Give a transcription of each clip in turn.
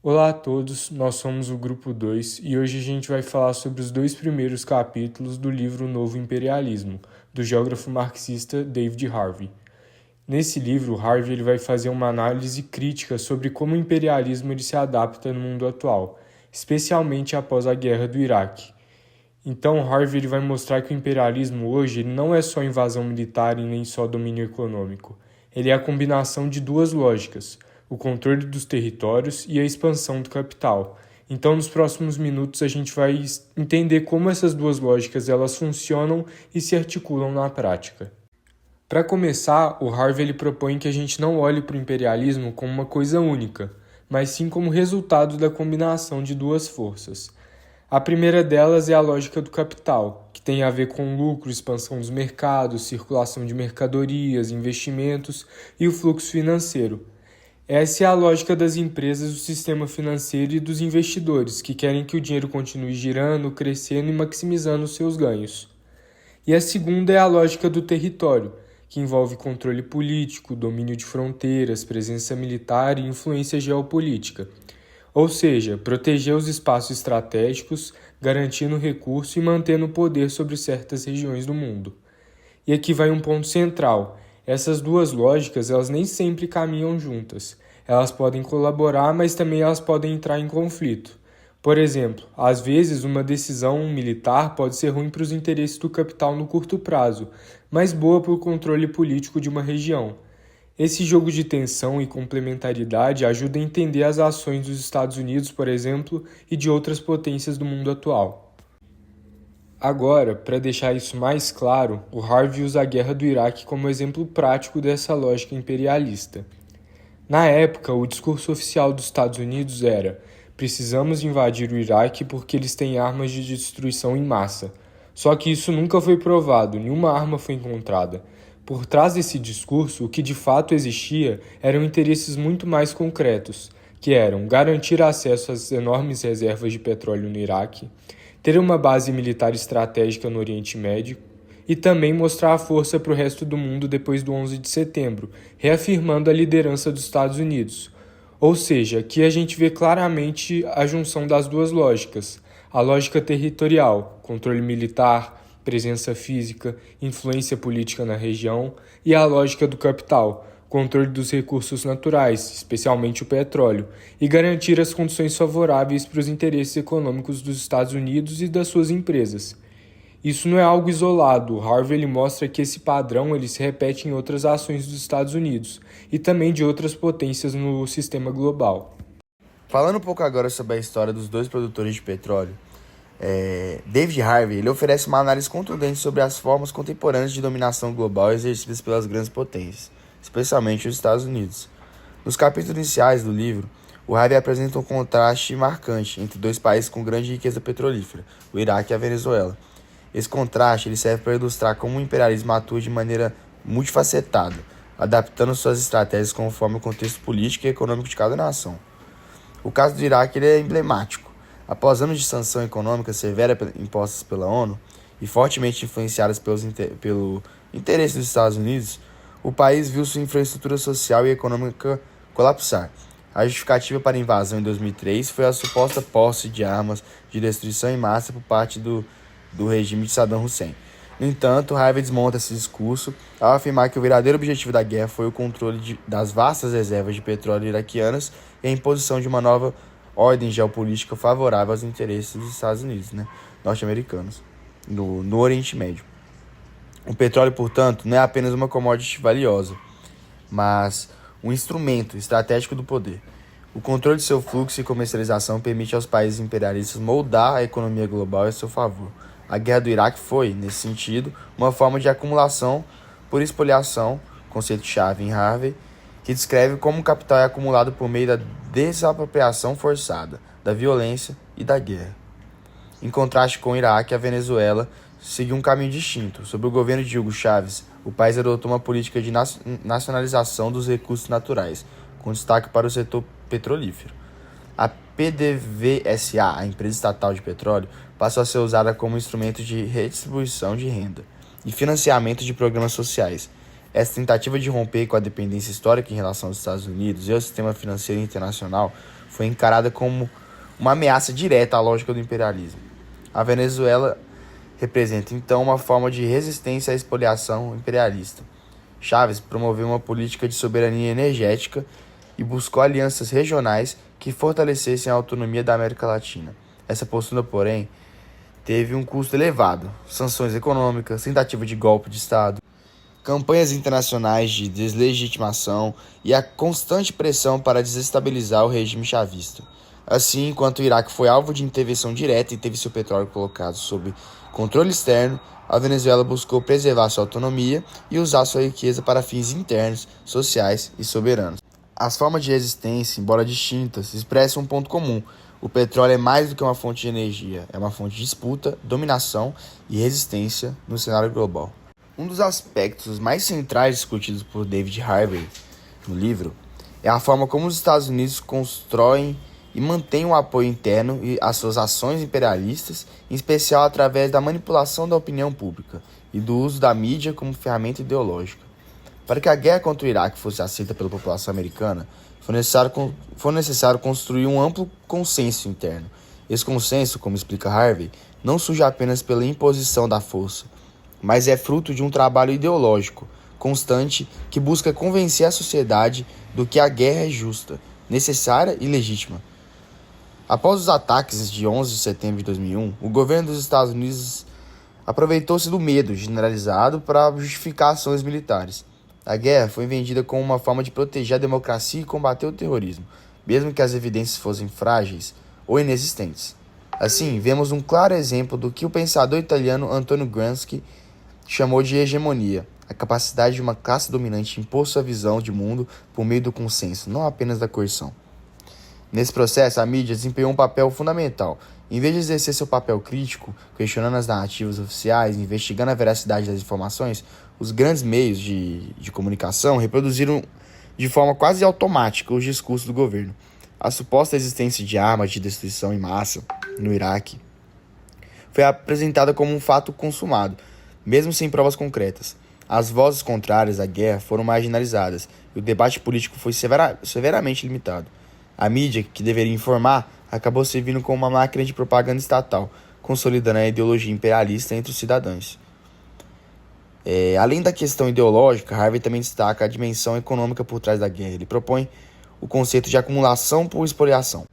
Olá a todos, nós somos o Grupo 2 e hoje a gente vai falar sobre os dois primeiros capítulos do livro Novo Imperialismo, do geógrafo marxista David Harvey. Nesse livro, Harvey ele vai fazer uma análise crítica sobre como o imperialismo ele se adapta no mundo atual, especialmente após a guerra do Iraque. Então, Harvey ele vai mostrar que o imperialismo hoje ele não é só invasão militar e nem só domínio econômico. Ele é a combinação de duas lógicas, o controle dos territórios e a expansão do capital. Então, nos próximos minutos, a gente vai entender como essas duas lógicas elas funcionam e se articulam na prática. Para começar, o Harvey ele propõe que a gente não olhe para o imperialismo como uma coisa única, mas sim como resultado da combinação de duas forças. A primeira delas é a lógica do capital, que tem a ver com lucro, expansão dos mercados, circulação de mercadorias, investimentos e o fluxo financeiro. Essa é a lógica das empresas, do sistema financeiro e dos investidores, que querem que o dinheiro continue girando, crescendo e maximizando os seus ganhos. E a segunda é a lógica do território, que envolve controle político, domínio de fronteiras, presença militar e influência geopolítica. Ou seja, proteger os espaços estratégicos, garantindo recurso e mantendo o poder sobre certas regiões do mundo. E aqui vai um ponto central. Essas duas lógicas, elas nem sempre caminham juntas. Elas podem colaborar, mas também elas podem entrar em conflito. Por exemplo, às vezes uma decisão militar pode ser ruim para os interesses do capital no curto prazo, mas boa para o controle político de uma região. Esse jogo de tensão e complementaridade ajuda a entender as ações dos Estados Unidos, por exemplo, e de outras potências do mundo atual. Agora, para deixar isso mais claro, o Harvey usa a guerra do Iraque como exemplo prático dessa lógica imperialista. Na época, o discurso oficial dos Estados Unidos era: precisamos invadir o Iraque porque eles têm armas de destruição em massa. Só que isso nunca foi provado, nenhuma arma foi encontrada. Por trás desse discurso, o que de fato existia eram interesses muito mais concretos, que eram garantir acesso às enormes reservas de petróleo no Iraque, ter uma base militar estratégica no Oriente Médio e também mostrar a força para o resto do mundo depois do 11 de setembro, reafirmando a liderança dos Estados Unidos. Ou seja, aqui a gente vê claramente a junção das duas lógicas, a lógica territorial, controle militar, presença física, influência política na região, e a lógica do capital, controle dos recursos naturais, especialmente o petróleo, e garantir as condições favoráveis para os interesses econômicos dos Estados Unidos e das suas empresas. Isso não é algo isolado. Harvey ele mostra que esse padrão ele se repete em outras ações dos Estados Unidos e também de outras potências no sistema global. Falando um pouco agora sobre a história dos dois produtores de petróleo, David Harvey ele oferece uma análise contundente sobre as formas contemporâneas de dominação global exercidas pelas grandes potências, especialmente os Estados Unidos. Nos capítulos iniciais do livro, o Harvey apresenta um contraste marcante entre dois países com grande riqueza petrolífera, o Iraque e a Venezuela. Esse contraste ele serve para ilustrar como o imperialismo atua de maneira multifacetada, adaptando suas estratégias conforme o contexto político e econômico de cada nação. O caso do Iraque ele é emblemático. Após anos de sanção econômica severa impostas pela ONU e fortemente influenciadas pelo interesse dos Estados Unidos, o país viu sua infraestrutura social e econômica colapsar. A justificativa para a invasão em 2003 foi a suposta posse de armas de destruição em massa por parte do regime de Saddam Hussein. No entanto, Harvey desmonta esse discurso ao afirmar que o verdadeiro objetivo da guerra foi o controle das vastas reservas de petróleo iraquianas e a imposição de uma nova ordem geopolítica favorável aos interesses dos Estados Unidos, norte-americanos, no Oriente Médio. O petróleo, portanto, não é apenas uma commodity valiosa, mas um instrumento estratégico do poder. O controle de seu fluxo e comercialização permite aos países imperialistas moldar a economia global a seu favor. A guerra do Iraque foi, nesse sentido, uma forma de acumulação por espoliação, conceito-chave em Harvey, que descreve como o capital é acumulado por meio da desapropriação forçada, da violência e da guerra. Em contraste com o Iraque, a Venezuela seguiu um caminho distinto. Sob o governo de Hugo Chávez, o país adotou uma política de nacionalização dos recursos naturais, com destaque para o setor petrolífero. A PDVSA, a empresa estatal de petróleo, passou a ser usada como instrumento de redistribuição de renda e financiamento de programas sociais. Essa tentativa de romper com a dependência histórica em relação aos Estados Unidos e ao sistema financeiro internacional foi encarada como uma ameaça direta à lógica do imperialismo. A Venezuela representa, então, uma forma de resistência à expoliação imperialista. Chávez promoveu uma política de soberania energética e buscou alianças regionais que fortalecessem a autonomia da América Latina. Essa postura, porém, teve um custo elevado: sanções econômicas, tentativa de golpe de Estado, campanhas internacionais de deslegitimação e a constante pressão para desestabilizar o regime chavista. Assim, enquanto o Iraque foi alvo de intervenção direta e teve seu petróleo colocado sob controle externo, a Venezuela buscou preservar sua autonomia e usar sua riqueza para fins internos, sociais e soberanos. As formas de resistência, embora distintas, expressam um ponto comum: o petróleo é mais do que uma fonte de energia, é uma fonte de disputa, dominação e resistência no cenário global. Um dos aspectos mais centrais discutidos por David Harvey no livro é a forma como os Estados Unidos constroem e mantêm o apoio interno e às suas ações imperialistas, em especial através da manipulação da opinião pública e do uso da mídia como ferramenta ideológica. Para que a guerra contra o Iraque fosse aceita pela população americana, foi necessário construir um amplo consenso interno. Esse consenso, como explica Harvey, não surge apenas pela imposição da força, mas é fruto de um trabalho ideológico constante que busca convencer a sociedade do que a guerra é justa, necessária e legítima. Após os ataques de 11 de setembro de 2001, o governo dos Estados Unidos aproveitou-se do medo generalizado para justificar ações militares. A guerra foi vendida como uma forma de proteger a democracia e combater o terrorismo, mesmo que as evidências fossem frágeis ou inexistentes. Assim, vemos um claro exemplo do que o pensador italiano Antonio Gramsci chamou de hegemonia, a capacidade de uma classe dominante impor sua visão de mundo por meio do consenso, não apenas da coerção. Nesse processo, a mídia desempenhou um papel fundamental. Em vez de exercer seu papel crítico, questionando as narrativas oficiais, investigando a veracidade das informações, os grandes meios de comunicação reproduziram de forma quase automática os discursos do governo. A suposta existência de armas de destruição em massa no Iraque foi apresentada como um fato consumado, mesmo sem provas concretas. As vozes contrárias à guerra foram marginalizadas e o debate político foi severamente limitado. A mídia, que deveria informar, acabou servindo como uma máquina de propaganda estatal, consolidando a ideologia imperialista entre os cidadãos. Além da questão ideológica, Harvey também destaca a dimensão econômica por trás da guerra. Ele propõe o conceito de acumulação por expoliação,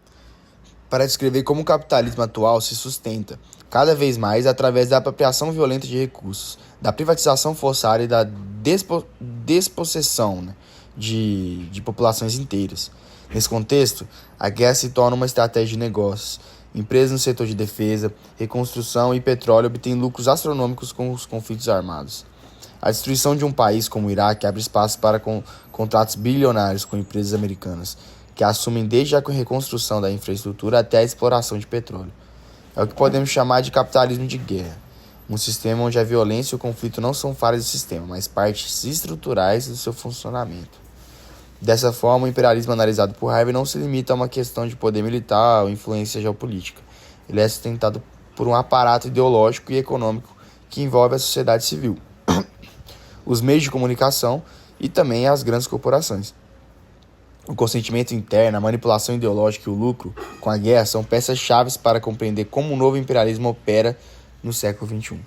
para descrever como o capitalismo atual se sustenta, cada vez mais através da apropriação violenta de recursos, da privatização forçada e da despossessão de populações inteiras. Nesse contexto, a guerra se torna uma estratégia de negócios. Empresas no setor de defesa, reconstrução e petróleo obtêm lucros astronômicos com os conflitos armados. A destruição de um país como o Iraque abre espaço para contratos bilionários com empresas americanas, que assumem desde a reconstrução da infraestrutura até a exploração de petróleo. É o que podemos chamar de capitalismo de guerra, um sistema onde a violência e o conflito não são falhas do sistema, mas partes estruturais do seu funcionamento. Dessa forma, o imperialismo analisado por Harvey não se limita a uma questão de poder militar ou influência geopolítica. Ele é sustentado por um aparato ideológico e econômico que envolve a sociedade civil, os meios de comunicação e também as grandes corporações. O consentimento interno, a manipulação ideológica e o lucro com a guerra são peças-chave para compreender como o novo imperialismo opera no século XXI.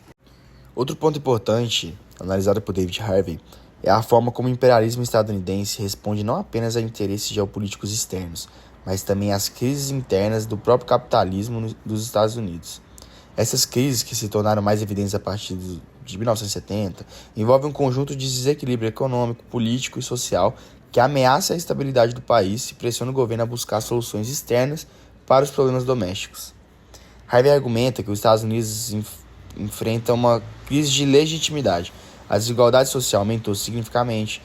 Outro ponto importante, analisado por David Harvey, é a forma como o imperialismo estadunidense responde não apenas a interesses geopolíticos externos, mas também às crises internas do próprio capitalismo dos Estados Unidos. Essas crises, que se tornaram mais evidentes a partir de 1970, envolvem um conjunto de desequilíbrio econômico, político e social que ameaça a estabilidade do país e pressiona o governo a buscar soluções externas para os problemas domésticos. Harvey argumenta que os Estados Unidos enfrentam uma crise de legitimidade. A desigualdade social aumentou significativamente,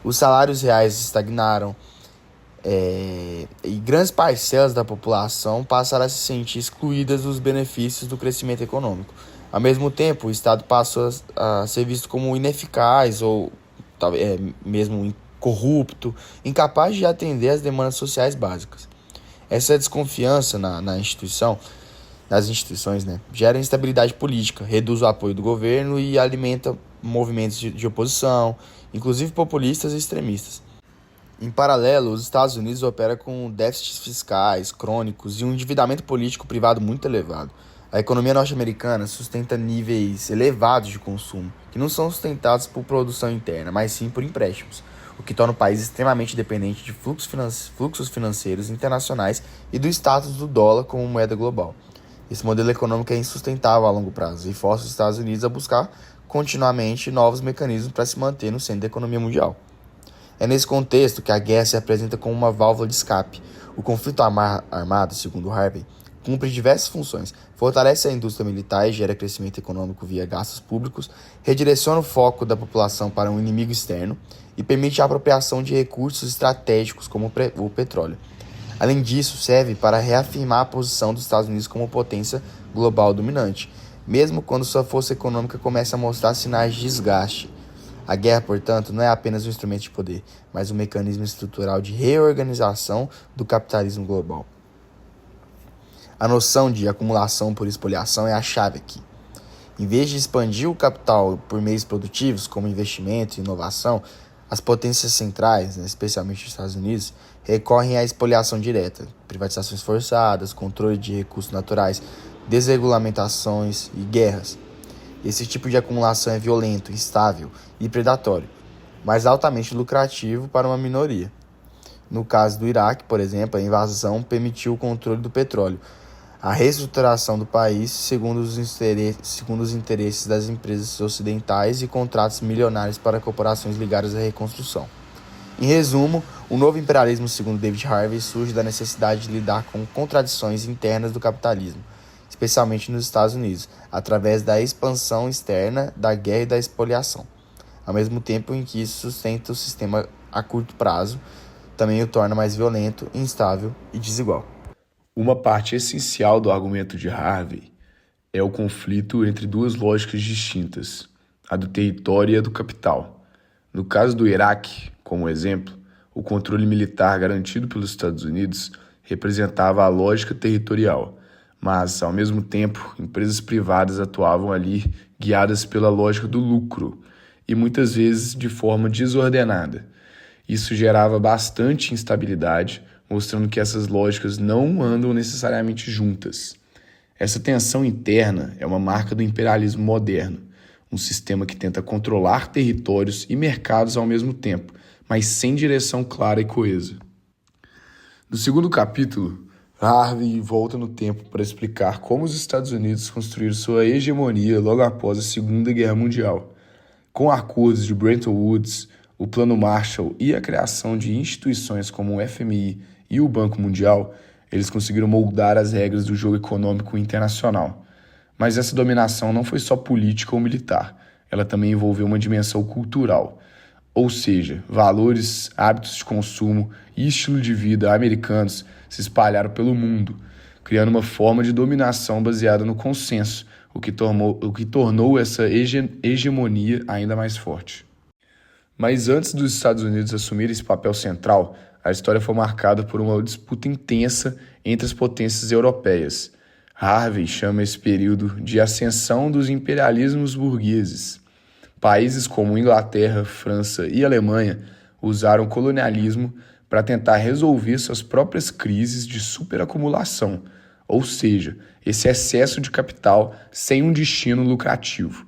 os salários reais estagnaram e grandes parcelas da população passaram a se sentir excluídas dos benefícios do crescimento econômico. Ao mesmo tempo, o Estado passou a ser visto como ineficaz ou mesmo corrupto, incapaz de atender às demandas sociais básicas. Essa desconfiança nas instituições, gera instabilidade política, reduz o apoio do governo e alimenta movimentos de oposição, inclusive populistas e extremistas. Em paralelo, os Estados Unidos operam com déficits fiscais crônicos e um endividamento político privado muito elevado. A economia norte-americana sustenta níveis elevados de consumo, que não são sustentados por produção interna, mas sim por empréstimos, o que torna o país extremamente dependente de fluxos financeiros internacionais e do status do dólar como moeda global. Esse modelo econômico é insustentável a longo prazo e força os Estados Unidos a buscar continuamente novos mecanismos para se manter no centro da economia mundial. É nesse contexto que a guerra se apresenta como uma válvula de escape. O conflito armado, segundo Harvey, cumpre diversas funções, fortalece a indústria militar e gera crescimento econômico via gastos públicos, redireciona o foco da população para um inimigo externo e permite a apropriação de recursos estratégicos como o petróleo. Além disso, serve para reafirmar a posição dos Estados Unidos como potência global dominante, mesmo quando sua força econômica começa a mostrar sinais de desgaste. A guerra, portanto, não é apenas um instrumento de poder, mas um mecanismo estrutural de reorganização do capitalismo global. A noção de acumulação por espoliação é a chave aqui. Em vez de expandir o capital por meios produtivos, como investimento e inovação, as potências centrais, especialmente os Estados Unidos, recorrem à espoliação direta, privatizações forçadas, controle de recursos naturais, desregulamentações e guerras. Esse tipo de acumulação é violento, instável e predatório, mas altamente lucrativo para uma minoria. No caso do Iraque, por exemplo, a invasão permitiu o controle do petróleo, a reestruturação do país segundo os interesses das empresas ocidentais e contratos milionários para corporações ligadas à reconstrução. Em resumo, o novo imperialismo, segundo David Harvey, surge da necessidade de lidar com contradições internas do capitalismo, especialmente nos Estados Unidos, através da expansão externa, da guerra e da expoliação. Ao mesmo tempo em que isso sustenta o sistema a curto prazo, também o torna mais violento, instável e desigual. Uma parte essencial do argumento de Harvey é o conflito entre duas lógicas distintas, a do território e a do capital. No caso do Iraque, como exemplo, o controle militar garantido pelos Estados Unidos representava a lógica territorial, mas, ao mesmo tempo, empresas privadas atuavam ali guiadas pela lógica do lucro e muitas vezes de forma desordenada. Isso gerava bastante instabilidade, mostrando que essas lógicas não andam necessariamente juntas. Essa tensão interna é uma marca do imperialismo moderno, um sistema que tenta controlar territórios e mercados ao mesmo tempo, mas sem direção clara e coesa. No segundo capítulo, Harvey volta no tempo para explicar como os Estados Unidos construíram sua hegemonia logo após a Segunda Guerra Mundial. Com acordos de Bretton Woods, o Plano Marshall e a criação de instituições como o FMI e o Banco Mundial, eles conseguiram moldar as regras do jogo econômico internacional. Mas essa dominação não foi só política ou militar, ela também envolveu uma dimensão cultural, ou seja, valores, hábitos de consumo e estilo de vida americanos se espalharam pelo mundo, criando uma forma de dominação baseada no consenso, o que tornou essa hegemonia ainda mais forte. Mas antes dos Estados Unidos assumirem esse papel central, a história foi marcada por uma disputa intensa entre as potências europeias. Harvey chama esse período de ascensão dos imperialismos burgueses. Países como Inglaterra, França e Alemanha usaram o colonialismo para tentar resolver suas próprias crises de superacumulação, ou seja, esse excesso de capital sem um destino lucrativo.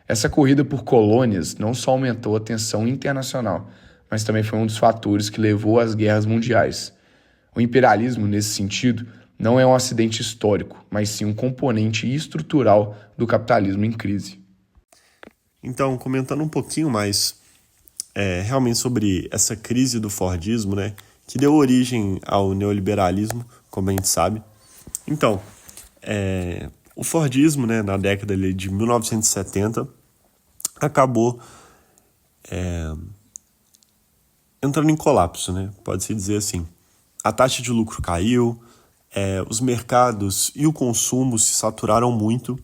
Essa corrida por colônias não só aumentou a tensão internacional, mas também foi um dos fatores que levou às guerras mundiais. O imperialismo, nesse sentido, não é um acidente histórico, mas sim um componente estrutural do capitalismo em crise. Então, comentando um pouquinho mais realmente sobre essa crise do Fordismo, né, que deu origem ao neoliberalismo, como a gente sabe. Então, o Fordismo, né, na década de 1970, acabou entrando em colapso, né? Pode-se dizer assim. A taxa de lucro caiu, os mercados e o consumo se saturaram muito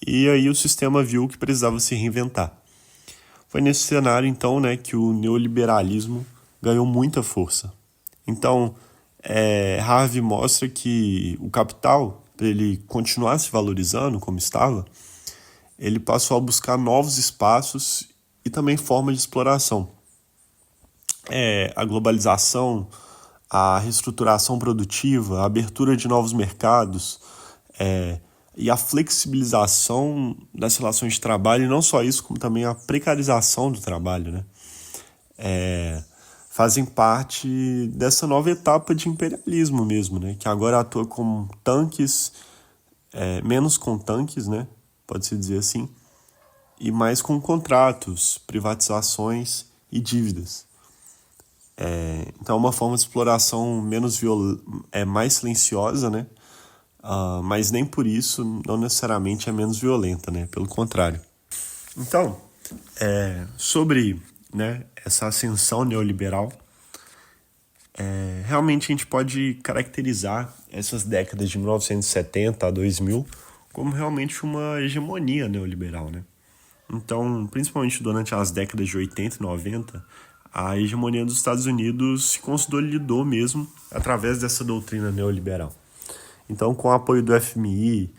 e aí o sistema viu que precisava se reinventar. Foi nesse cenário, então, né, que o neoliberalismo ganhou muita força. Então, Harvey mostra que o capital, para ele continuar se valorizando como estava, ele passou a buscar novos espaços e também formas de exploração. A globalização, a reestruturação produtiva, a abertura de novos mercados, é, e a flexibilização das relações de trabalho, e não só isso, como também a precarização do trabalho, né? Fazem parte dessa nova etapa de imperialismo mesmo, né? Que agora atua com tanques, menos com tanques, né? Pode-se dizer assim, e mais com contratos, privatizações e dívidas. Então é uma forma de exploração mais silenciosa, né? Mas nem por isso não necessariamente é menos violenta, né? Pelo contrário. Então, sobre, né, essa ascensão neoliberal, realmente a gente pode caracterizar essas décadas de 1970 a 2000 como realmente uma hegemonia neoliberal, né? Então, principalmente durante as décadas de 80 e 90, a hegemonia dos Estados Unidos se consolidou mesmo através dessa doutrina neoliberal. Então, com o apoio do FMI,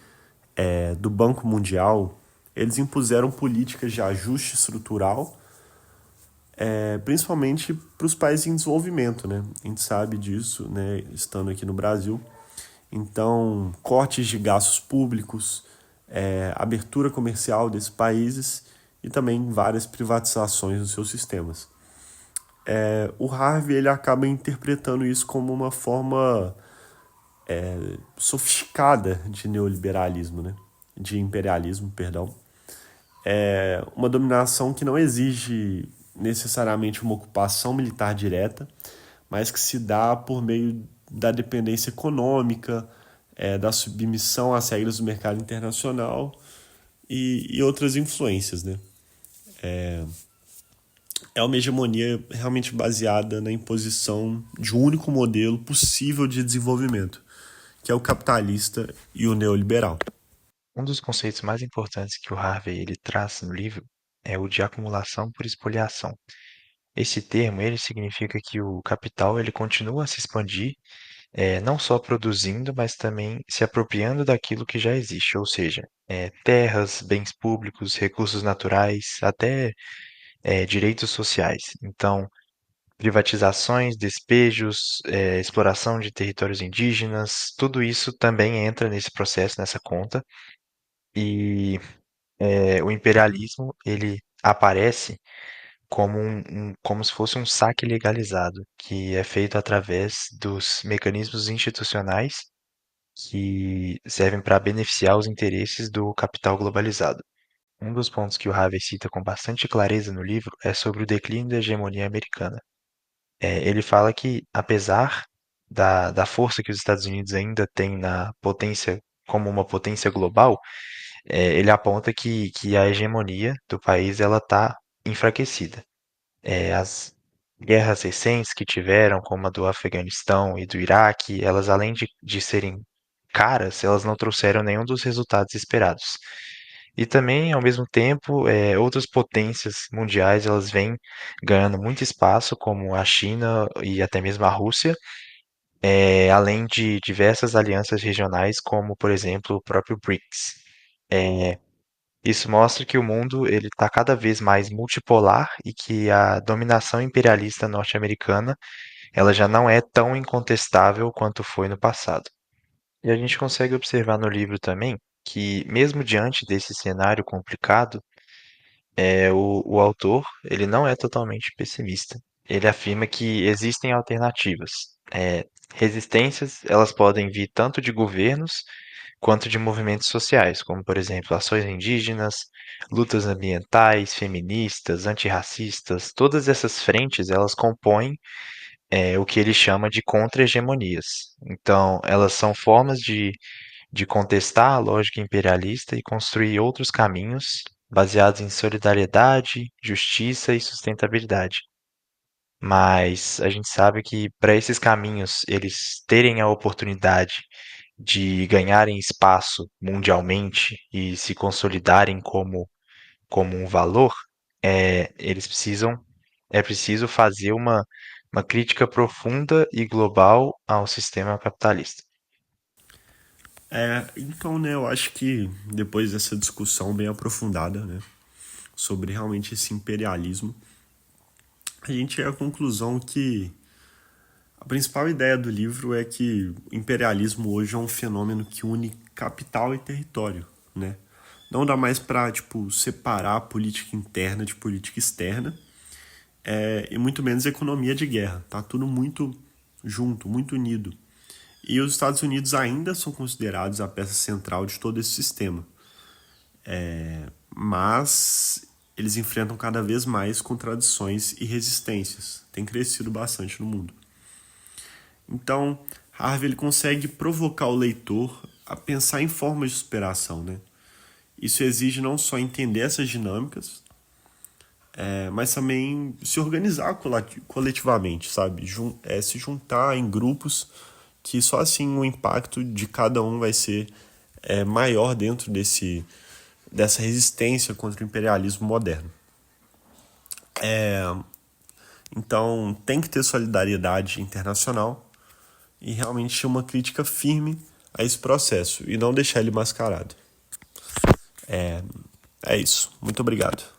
do Banco Mundial, eles impuseram políticas de ajuste estrutural, principalmente para os países em desenvolvimento, né? A gente sabe disso, né, estando aqui no Brasil. Então, cortes de gastos públicos, abertura comercial desses países e também várias privatizações dos seus sistemas. O Harvey ele acaba interpretando isso como uma forma sofisticada de neoliberalismo, né? De imperialismo, perdão. Uma dominação que não exige necessariamente uma ocupação militar direta, mas que se dá por meio da dependência econômica, da submissão às regras do mercado internacional e outras influências, né? É uma hegemonia realmente baseada na imposição de um único modelo possível de desenvolvimento, que é o capitalista e o neoliberal. Um dos conceitos mais importantes que o Harvey ele traz no livro é o de acumulação por espoliação. Esse termo ele significa que o capital ele continua a se expandir, não só produzindo, mas também se apropriando daquilo que já existe, ou seja, terras, bens públicos, recursos naturais, até direitos sociais. Então, privatizações, despejos, exploração de territórios indígenas, tudo isso também entra nesse processo, nessa conta. E o imperialismo ele aparece como como se fosse um saque legalizado, que é feito através dos mecanismos institucionais que servem para beneficiar os interesses do capital globalizado. Um dos pontos que o Harvey cita com bastante clareza no livro é sobre o declínio da hegemonia americana. Ele fala que, apesar da força que os Estados Unidos ainda têm na potência, como uma potência global, ele aponta que a hegemonia do país ela está enfraquecida. As guerras recentes que tiveram, como a do Afeganistão e do Iraque, elas além de serem caras, elas não trouxeram nenhum dos resultados esperados. E também, ao mesmo tempo, outras potências mundiais elas vêm ganhando muito espaço, como a China e até mesmo a Rússia, além de diversas alianças regionais, como, por exemplo, o próprio BRICS. Isso mostra que o mundo ele está cada vez mais multipolar e que a dominação imperialista norte-americana ela já não é tão incontestável quanto foi no passado. E a gente consegue observar no livro também que, mesmo diante desse cenário complicado, o autor ele não é totalmente pessimista. Ele afirma que existem alternativas. Resistências elas podem vir tanto de governos quanto de movimentos sociais, como, por exemplo, ações indígenas, lutas ambientais, feministas, antirracistas. Todas essas frentes elas compõem o que ele chama de contra-hegemonias. Então, elas são formas de contestar a lógica imperialista e construir outros caminhos baseados em solidariedade, justiça e sustentabilidade. Mas a gente sabe que para esses caminhos eles terem a oportunidade de ganharem espaço mundialmente e se consolidarem como um valor, eles precisam é preciso fazer uma crítica profunda e global ao sistema capitalista. Então, né, eu acho que depois dessa discussão bem aprofundada, né, sobre realmente esse imperialismo, a gente chega à conclusão que a principal ideia do livro é que o imperialismo hoje é um fenômeno que une capital e território, né? Não dá mais para, tipo, separar a política interna de política externa, e muito menos economia de guerra. Tá tudo muito junto, muito unido. E os Estados Unidos ainda são considerados a peça central de todo esse sistema. Mas eles enfrentam cada vez mais contradições e resistências. Tem crescido bastante no mundo. Então, Harvey ele consegue provocar o leitor a pensar em formas de superação, né? Isso exige não só entender essas dinâmicas, mas também se organizar coletivamente, sabe? Se juntar em grupos que só assim o impacto de cada um vai ser maior dentro dessa resistência contra o imperialismo moderno. Então, tem que ter solidariedade internacional e realmente uma crítica firme a esse processo e não deixar ele mascarado. É isso. Muito obrigado.